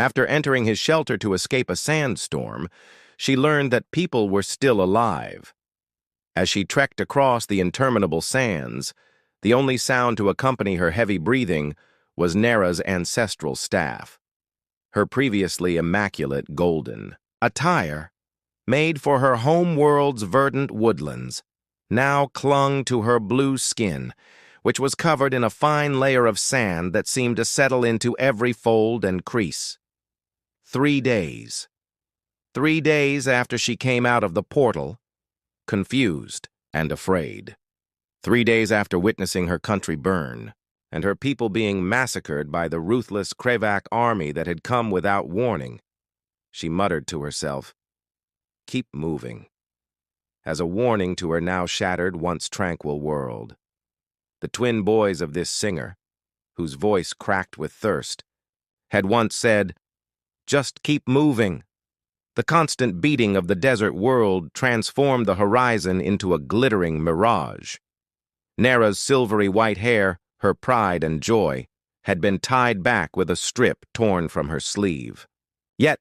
After entering his shelter to escape a sandstorm, she learned that people were still alive. As she trekked across the interminable sands, the only sound to accompany her heavy breathing was Nera's ancestral staff. Her previously immaculate golden attire, made for her home world's verdant woodlands, now clung to her blue skin, which was covered in a fine layer of sand that seemed to settle into every fold and crease. 3 days. 3 days after she came out of the portal, confused and afraid. 3 days after witnessing her country burn, and her people being massacred by the ruthless Krevak army that had come without warning, she muttered to herself, "Keep moving," as a warning to her now shattered, once tranquil world. The twin boys of this singer, whose voice cracked with thirst, had once said, "Just keep moving." The constant beating of the desert world transformed the horizon into a glittering mirage. Nera's silvery white hair, her pride and joy, had been tied back with a strip torn from her sleeve. Yet,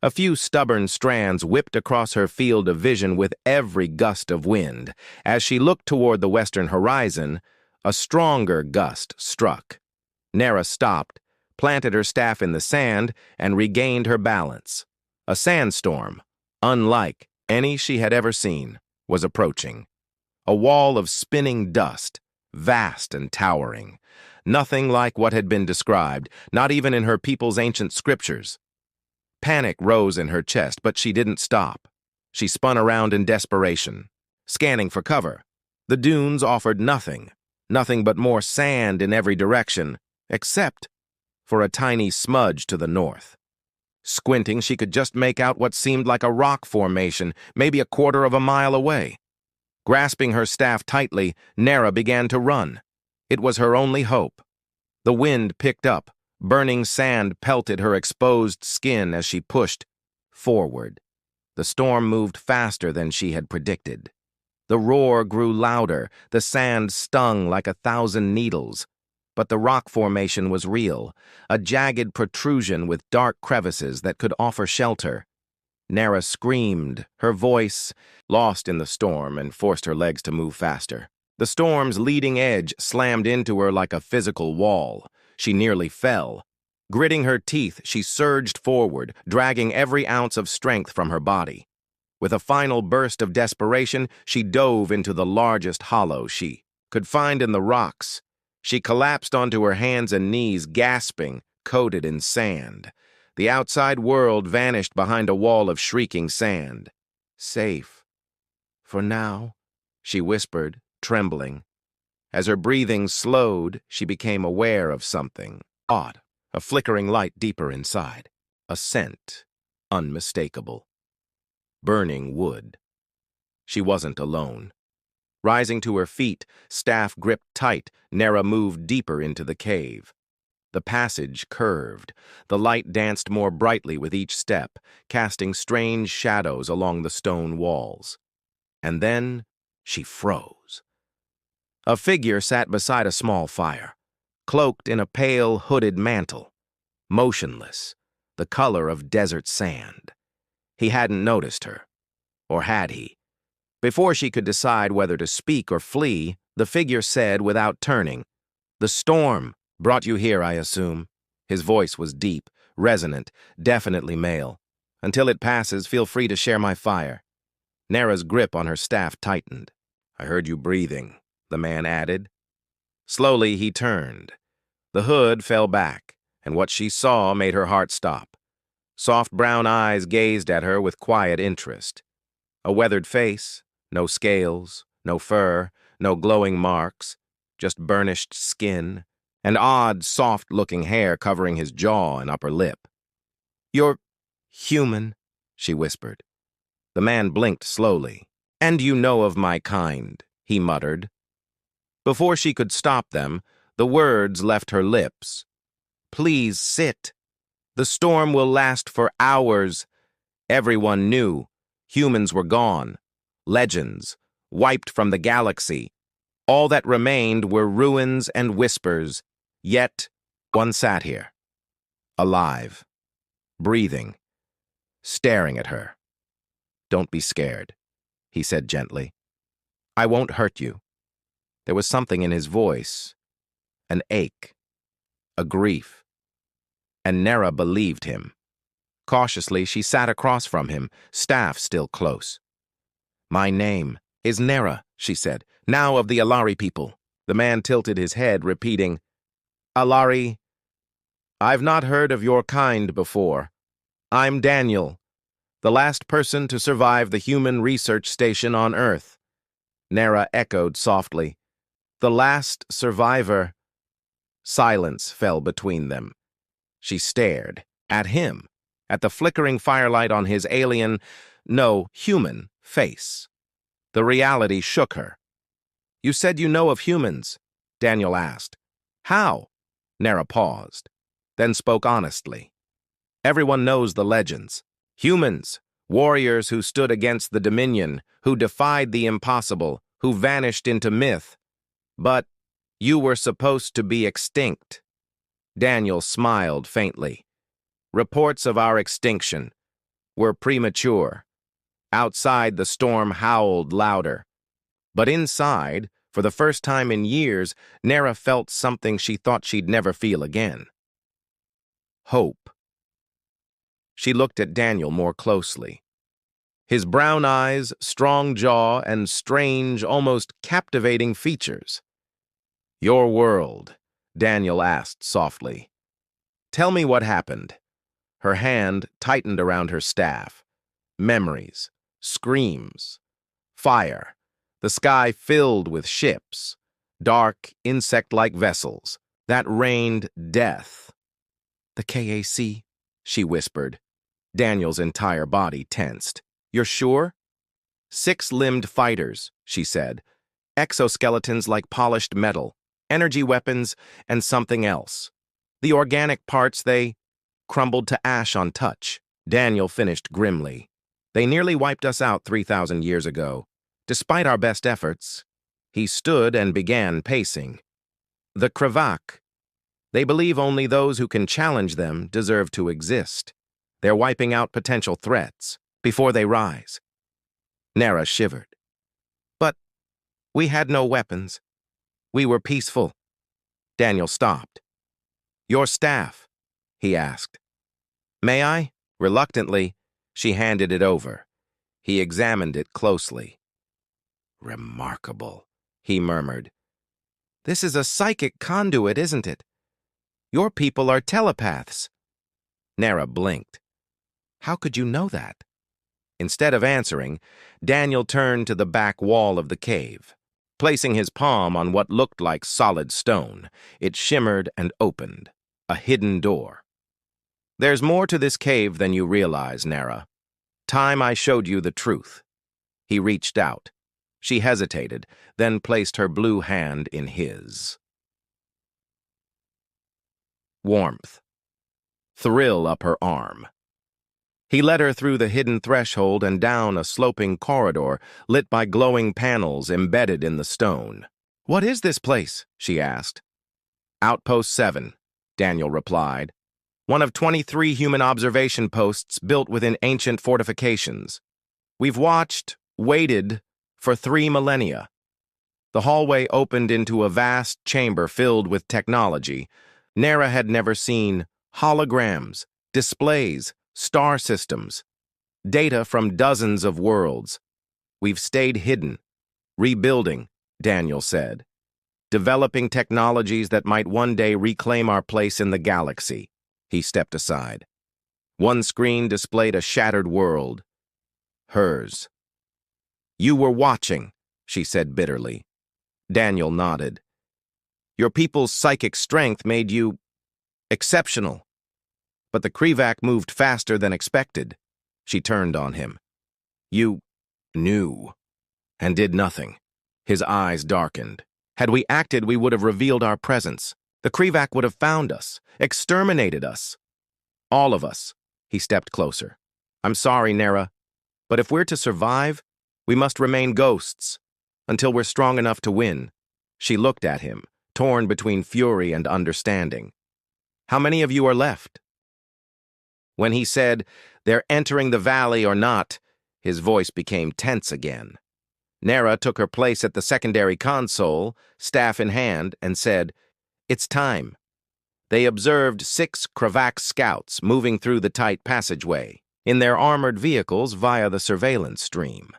a few stubborn strands whipped across her field of vision with every gust of wind. As she looked toward the western horizon, a stronger gust struck. Nera stopped, planted her staff in the sand, and regained her balance. A sandstorm, unlike any she had ever seen, was approaching. A wall of spinning dust, vast and towering. Nothing like what had been described, not even in her people's ancient scriptures. Panic rose in her chest, but she didn't stop. She spun around in desperation, scanning for cover. The dunes offered nothing but more sand in every direction, except for a tiny smudge to the north. Squinting, she could just make out what seemed like a rock formation, maybe a quarter of a mile away. Grasping her staff tightly, Nera began to run. It was her only hope. The wind picked up. Burning sand pelted her exposed skin as she pushed forward. The storm moved faster than she had predicted. The roar grew louder, the sand stung like 1,000 needles. But the rock formation was real, a jagged protrusion with dark crevices that could offer shelter. Nera screamed, her voice lost in the storm, and forced her legs to move faster. The storm's leading edge slammed into her like a physical wall. She nearly fell. Gritting her teeth, she surged forward, dragging every ounce of strength from her body. With a final burst of desperation, she dove into the largest hollow she could find in the rocks. She collapsed onto her hands and knees, gasping, coated in sand. The outside world vanished behind a wall of shrieking sand. "Safe. For now," she whispered, trembling. As her breathing slowed, she became aware of something odd, a flickering light deeper inside, a scent, unmistakable. Burning wood. She wasn't alone. Rising to her feet, staff gripped tight, Nera moved deeper into the cave. The passage curved. The light danced more brightly with each step, casting strange shadows along the stone walls. And then she froze. A figure sat beside a small fire, cloaked in a pale, hooded mantle, motionless, the color of desert sand. He hadn't noticed her. Or had he? Before she could decide whether to speak or flee, the figure said without turning, "The storm brought you here, I assume." His voice was deep, resonant, definitely male. "Until it passes, feel free to share my fire." Nera's grip on her staff tightened. "I heard you breathing," the man added. Slowly he turned. The hood fell back, and what she saw made her heart stop. Soft brown eyes gazed at her with quiet interest. A weathered face, no scales, no fur, no glowing marks, just burnished skin, and odd, soft-looking hair covering his jaw and upper lip. "You're human," she whispered. The man blinked slowly. "And you know of my kind," he muttered. Before she could stop them, the words left her lips. "Please sit. The storm will last for hours." Everyone knew. Humans were gone. Legends, wiped from the galaxy. All that remained were ruins and whispers. Yet, one sat here, alive. breathing, staring at her. "Don't be scared," he said gently. "I won't hurt you." There was something in his voice, an ache, a grief, and Nera believed him. Cautiously, she sat across from him, staff still close. "My name is Nera," she said, "now of the Alari people." The man tilted his head, repeating, "Alari, I've not heard of your kind before. I'm Daniel, the last person to survive the human research station on Earth." Nera echoed softly, "The last survivor." Silence fell between them. She stared at him, at the flickering firelight on his alien, no, human, face. The reality shook her. "You said you know of humans," Daniel asked. "How?" Nera paused, then spoke honestly. "Everyone knows the legends. Humans, warriors who stood against the Dominion, who defied the impossible, who vanished into myth. But you were supposed to be extinct." Daniel smiled faintly. "Reports of our extinction were premature. Outside, the storm howled louder. But inside, for the first time in years, Nera felt something she thought she'd never feel again. Hope." She looked at Daniel more closely. His brown eyes, strong jaw, and strange, almost captivating features. "Your world," Daniel asked softly. "Tell me what happened." Her hand tightened around her staff. Memories, screams, fire, the sky filled with ships, dark, insect-like vessels that rained death. "The KAC," she whispered. Daniel's entire body tensed. "You're sure?" "Six-limbed fighters," she said. "Exoskeletons like polished metal, energy weapons, and something else. The organic parts, they crumbled to ash on touch." Daniel finished grimly. "They nearly wiped us out 3,000 years ago. Despite our best efforts." He stood and began pacing. "The Kravak. They believe only those who can challenge them deserve to exist. They're wiping out potential threats before they rise." Nera shivered. "But we had no weapons. We were peaceful." Daniel stopped. "Your staff?" he asked. "May I?" Reluctantly, she handed it over. He examined it closely. "Remarkable," he murmured. "This is a psychic conduit, isn't it? Your people are telepaths." Nera blinked. "How could you know that?" Instead of answering, Daniel turned to the back wall of the cave. Placing his palm on what looked like solid stone, it shimmered and opened, a hidden door. "There's more to this cave than you realize, Nera. Time I showed you the truth." He reached out. She hesitated, then placed her blue hand in his. Warmth. Thrill up her arm. He led her through the hidden threshold and down a sloping corridor lit by glowing panels embedded in the stone. "What is this place?" she asked. "Outpost 7, Daniel replied. "One of 23 human observation posts built within ancient fortifications. We've watched, waited, for 3 millennia." The hallway opened into a vast chamber filled with technology. Nera had never seen holograms, displays, star systems, data from dozens of worlds. "We've stayed hidden, rebuilding," Daniel said, "developing technologies that might one day reclaim our place in the galaxy." He stepped aside. One screen displayed a shattered world. Hers. "You were watching," she said bitterly. Daniel nodded. "Your people's psychic strength made you exceptional. But the Krivak moved faster than expected." She turned on him. "You knew and did nothing." His eyes darkened. "Had we acted, we would have revealed our presence. The Krivak would have found us, exterminated us. All of us." He stepped closer. "I'm sorry, Nera, but if we're to survive, we must remain ghosts until we're strong enough to win." She looked at him, torn between fury and understanding. "How many of you are left?" When he said, "They're entering the valley or not," his voice became tense again. Nera took her place at the secondary console, staff in hand, and said, "It's time." They observed 6 Kravak scouts moving through the tight passageway, in their armored vehicles via the surveillance stream.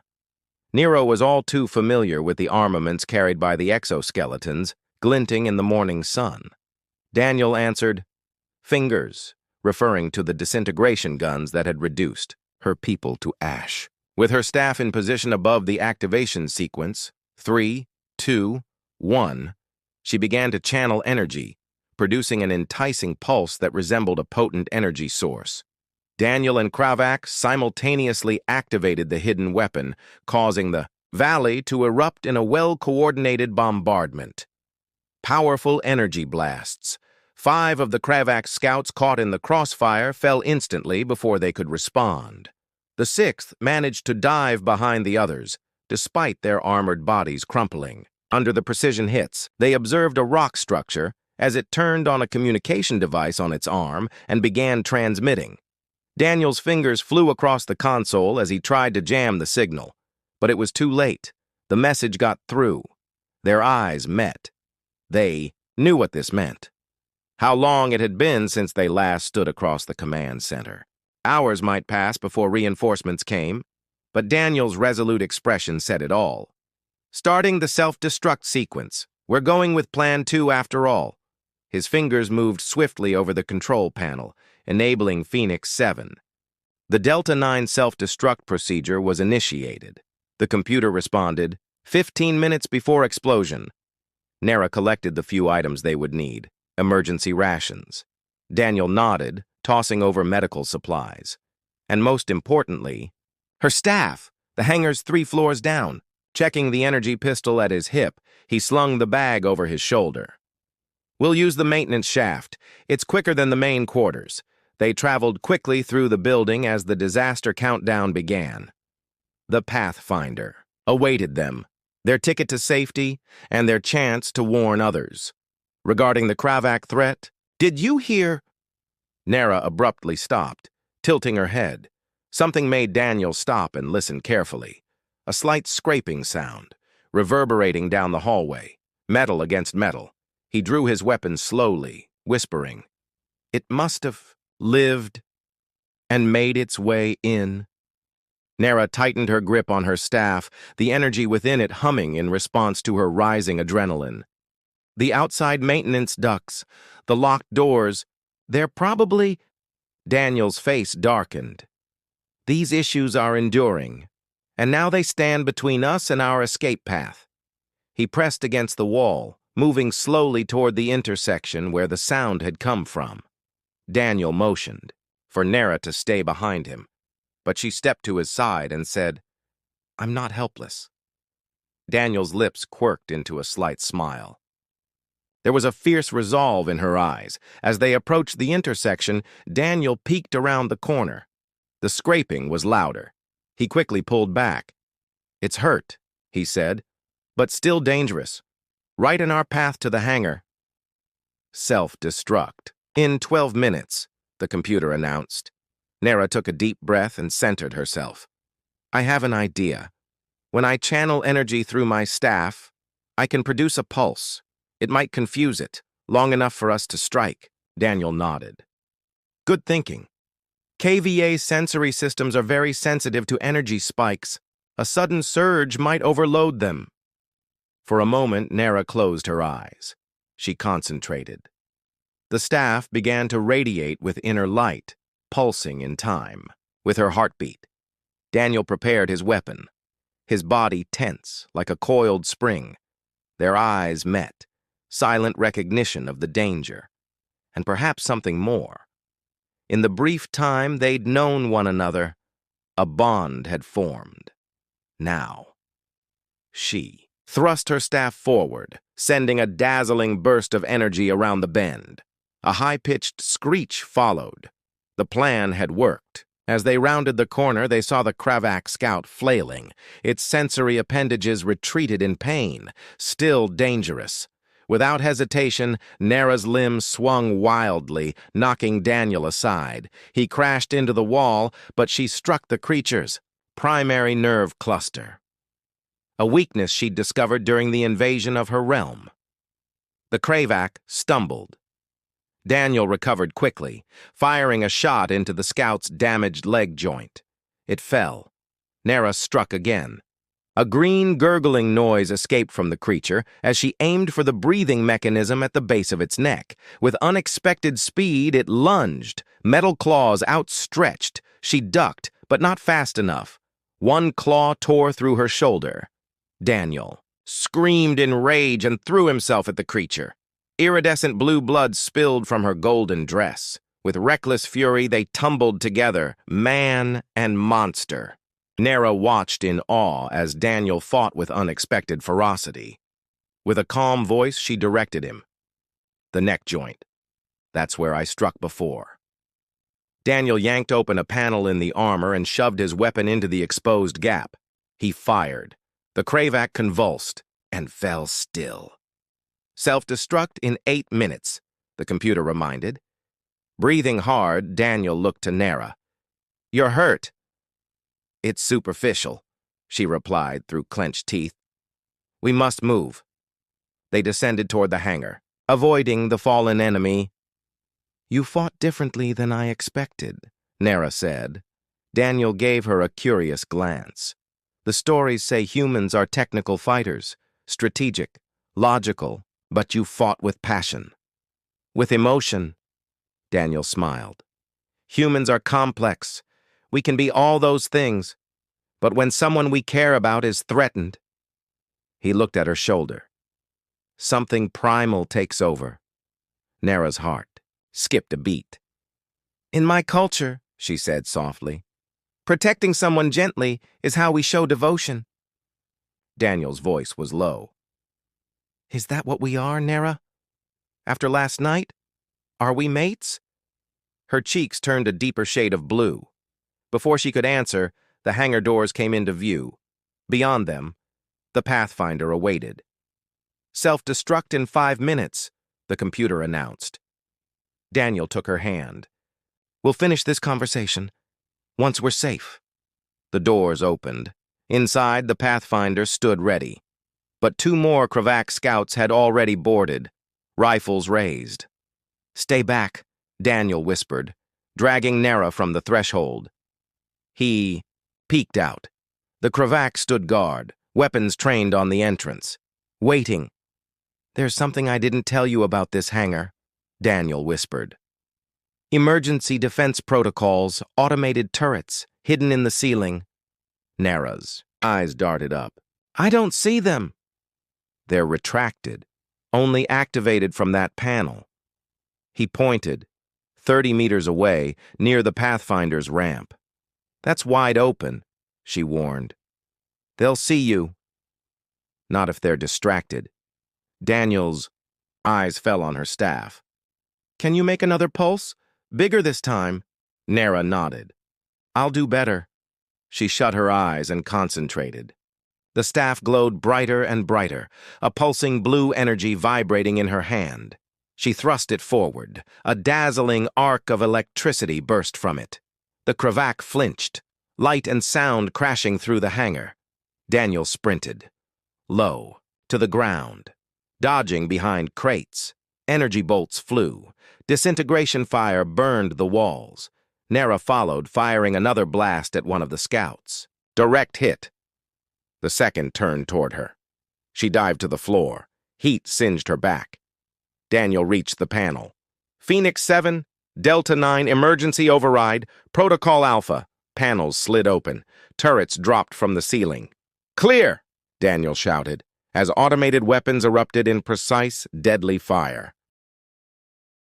Nero was all too familiar with the armaments carried by the exoskeletons, glinting in the morning sun. Daniel answered, "Fingers," referring to the disintegration guns that had reduced her people to ash. With her staff in position above the activation sequence, 3, 2, 1, she began to channel energy, producing an enticing pulse that resembled a potent energy source. Daniel and Kravak simultaneously activated the hidden weapon, causing the valley to erupt in a well-coordinated bombardment. Powerful energy blasts. 5 of the Kravak scouts caught in the crossfire fell instantly before they could respond. The 6th managed to dive behind the others, despite their armored bodies crumpling. Under the precision hits, they observed a rock structure as it turned on a communication device on its arm and began transmitting. Daniel's fingers flew across the console as he tried to jam the signal, but it was too late. The message got through. Their eyes met. They knew what this meant. How long it had been since they last stood across the command center. Hours might pass before reinforcements came, but Daniel's resolute expression said it all. "Starting the self-destruct sequence. We're going with Plan 2 after all." His fingers moved swiftly over the control panel, enabling Phoenix 7. The Delta 9 self-destruct procedure was initiated. The computer responded, 15 minutes before explosion. Nera collected the few items they would need, emergency rations. Daniel nodded, tossing over medical supplies. And most importantly, her staff, the hangar's 3 floors down. Checking the energy pistol at his hip, he slung the bag over his shoulder. "We'll use the maintenance shaft. It's quicker than the main quarters." They traveled quickly through the building as the disaster countdown began. The Pathfinder awaited them, their ticket to safety and their chance to warn others. Regarding the Kravak threat, "Did you hear?" Nera abruptly stopped, tilting her head. Something made Daniel stop and listen carefully. A slight scraping sound, reverberating down the hallway, metal against metal. He drew his weapon slowly, whispering, "It must have lived and made its way in." Nera tightened her grip on her staff, the energy within it humming in response to her rising adrenaline. "The outside maintenance ducts, the locked doors, they're probably—" Daniel's face darkened. "These issues are enduring, and now they stand between us and our escape path." He pressed against the wall, moving slowly toward the intersection where the sound had come from. Daniel motioned for Nera to stay behind him, but she stepped to his side and said, "I'm not helpless." Daniel's lips quirked into a slight smile. There was a fierce resolve in her eyes. As they approached the intersection, Daniel peeked around the corner. The scraping was louder. He quickly pulled back. "It's hurt," he said, "but still dangerous. Right in our path to the hangar." "Self-destruct. In 12 minutes, the computer announced. Nera took a deep breath and centered herself. "I have an idea. When I channel energy through my staff, I can produce a pulse. It might confuse it, long enough for us to strike." Daniel nodded. "Good thinking. KVA's sensory systems are very sensitive to energy spikes. A sudden surge might overload them." For a moment, Nera closed her eyes. She concentrated. The staff began to radiate with inner light, pulsing in time, with her heartbeat. Daniel prepared his weapon, his body tense like a coiled spring. Their eyes met, silent recognition of the danger, and perhaps something more. In the brief time they'd known one another, a bond had formed. Now, she thrust her staff forward, sending a dazzling burst of energy around the bend. A high-pitched screech followed. The plan had worked. As they rounded the corner, they saw the Kravak scout flailing. Its sensory appendages retreated in pain, still dangerous. Without hesitation, Nara's limbs swung wildly, knocking Daniel aside. He crashed into the wall, but she struck the creature's primary nerve cluster, a weakness she'd discovered during the invasion of her realm. The Kravak stumbled. Daniel recovered quickly, firing a shot into the scout's damaged leg joint. It fell. Nara struck again. A green, gurgling noise escaped from the creature as she aimed for the breathing mechanism at the base of its neck. With unexpected speed, it lunged, metal claws outstretched. She ducked, but not fast enough. One claw tore through her shoulder. Daniel screamed in rage and threw himself at the creature. Iridescent blue blood spilled from her golden dress. With reckless fury, they tumbled together, man and monster. Nara watched in awe as Daniel fought with unexpected ferocity. With a calm voice, she directed him. The neck joint. That's where I struck before. Daniel yanked open a panel in the armor and shoved his weapon into the exposed gap. He fired. The Kravak convulsed and fell still. Self-destruct in 8 minutes, the computer reminded. Breathing hard, Daniel looked to Nara. You're hurt. It's superficial, she replied through clenched teeth. We must move. They descended toward the hangar, avoiding the fallen enemy. You fought differently than I expected, Nara said. Daniel gave her a curious glance. The stories say humans are technical fighters, strategic, logical, but you fought with passion. With emotion, Daniel smiled. Humans are complex. We can be all those things, but when someone we care about is threatened. He looked at her shoulder. Something primal takes over. Nara's heart skipped a beat. In my culture, she said softly, protecting someone gently is how we show devotion. Daniel's voice was low. Is that what we are, Nara? After last night? Are we mates? Her cheeks turned a deeper shade of blue. Before she could answer, the hangar doors came into view. Beyond them, the Pathfinder awaited. Self-destruct in 5 minutes, the computer announced. Daniel took her hand. We'll finish this conversation once we're safe. The doors opened. Inside, the Pathfinder stood ready. But 2 more Kravak scouts had already boarded, rifles raised. Stay back, Daniel whispered, dragging Nara from the threshold. He peeked out. The Kravak stood guard, weapons trained on the entrance, waiting. There's something I didn't tell you about this hangar, Daniel whispered. Emergency defense protocols, automated turrets, hidden in the ceiling. Nara's eyes darted up. I don't see them. They're retracted, only activated from that panel. He pointed, 30 meters away, near the Pathfinder's ramp. That's wide open, she warned. They'll see you. Not if they're distracted. Daniel's eyes fell on her staff. Can you make another pulse? Bigger this time. Nara nodded. I'll do better. She shut her eyes and concentrated. The staff glowed brighter and brighter, a pulsing blue energy vibrating in her hand. She thrust it forward. A dazzling arc of electricity burst from it. The Kravak flinched, light and sound crashing through the hangar. Daniel sprinted. Low, to the ground. Dodging behind crates. Energy bolts flew. Disintegration fire burned the walls. Nara followed, firing another blast at one of the scouts. Direct hit. The second turned toward her. She dived to the floor. Heat singed her back. Daniel reached the panel. Phoenix 7, Delta 9, emergency override, Protocol Alpha. Panels slid open. Turrets dropped from the ceiling. Clear, Daniel shouted, as automated weapons erupted in precise, deadly fire.